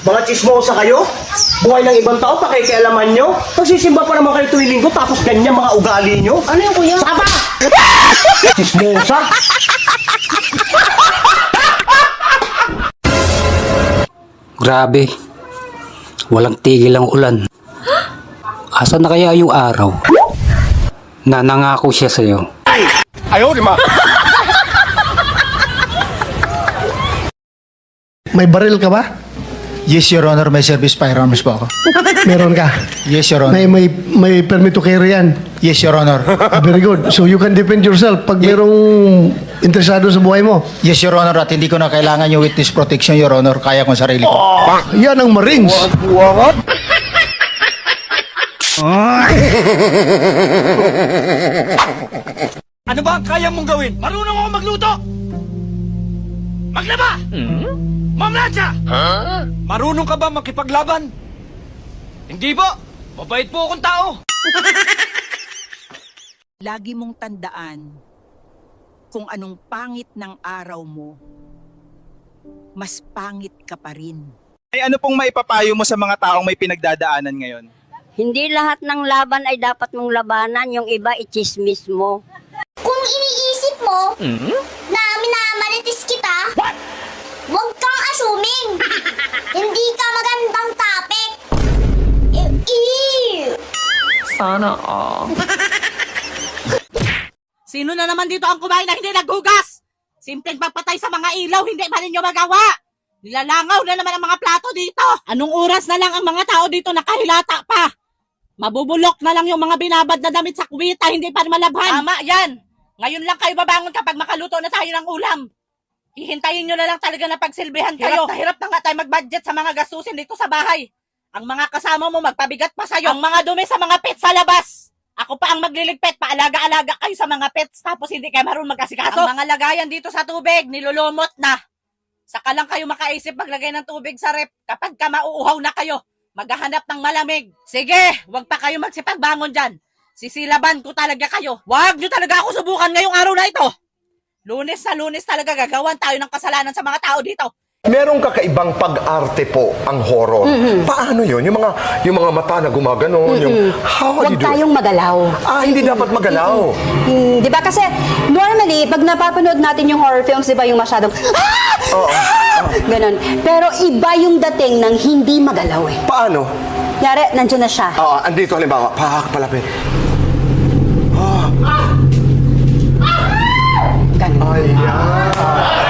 Mga chismosa kayo? Buhay ng ibang tao, pakikialaman nyo? Nagsisimba pa naman kayo tuwing linggo, tapos ganyan mga ugali nyo? Ano yung kuya? Saba! Chismosa? Grabe. Walang tigil ang ulan. Asa na kaya yung araw na nangako siya sa'yo? Ayaw, di ma! May baril ka ba? Yes, Your Honor. May service firearms po ako. Meron ka. Yes, Your Honor. May permit to carry yan. Yes, Your Honor. Very good. So you can defend yourself pag merong interesado sa buhay mo. Yes, Your Honor. At hindi ko na kailangan yung witness protection, Your Honor. Kaya ko sarili ko. Yan ang Marines. Ano ba ang kaya mong gawin? Marunong ako magluto! Maglaba! Mamlatsa! Marunong ka ba makipaglaban? Hindi po! Mabait po akong tao! Lagi mong tandaan, kung anong pangit ng araw mo, mas pangit ka pa rin. Ay ano pong maipapayo mo sa mga taong may pinagdadaanan ngayon? Hindi lahat ng laban ay dapat mong labanan, yung iba i-chismis mo. Kung iniisip mo na minamalitis kita, huwag kang assuming. Hindi ka magandang topic. Sana all. Sino na naman dito ang kumain na hindi naghugas? Simpleng pagpatay sa mga ilaw, hindi pa ninyo magawa. Nilalangaw na naman ang mga plato dito. Anong oras na lang ang mga tao dito nakahilata pa? Mabubulok na lang yung mga binabad na damit sa kuwita, hindi pa malabhan. Tama yan. Ngayon lang kayo babangon kapag makaluto na tayo ng ulam. Hihintayin nyo na lang talaga na pagsilbihan kayo. Hirap na nga tayo mag-budget sa mga gastusin dito sa bahay. Ang mga kasama mo magpabigat pa sa'yo. Ang mga dumi sa mga pets sa labas. Ako pa ang magliligpit, paalaga-alaga kayo sa mga pets tapos hindi kayo marunong mag-asikaso. Ang mga lagayan dito sa tubig, nilulumot na. Saka lang kayo makaisip maglagay ng tubig sa rep kapag ka mauuhaw na kayo. Maghahanap ng malamig. Sige, wag pa kayo magsipagbangon dyan. Sisilaban ko talaga kayo. Wag nyo talaga ako subukan ngayong araw na ito. Lunes na lunes talaga gagawan tayo ng kasalanan sa mga tao dito. Merong kakaibang pag-arte po ang horror. Paano yun? Yung mga mata na gumaganon, yung how do you do? Huwag tayong magalaw. Hindi dapat magalaw. Di ba? Kasi normally, pag napapanood natin yung horror films, di ba yung masyadong ganon. Pero iba yung dating ng hindi magalaw eh. Paano? Yari, nandiyan na siya. Andito halimbawa, palapit. Ganon. Ayan.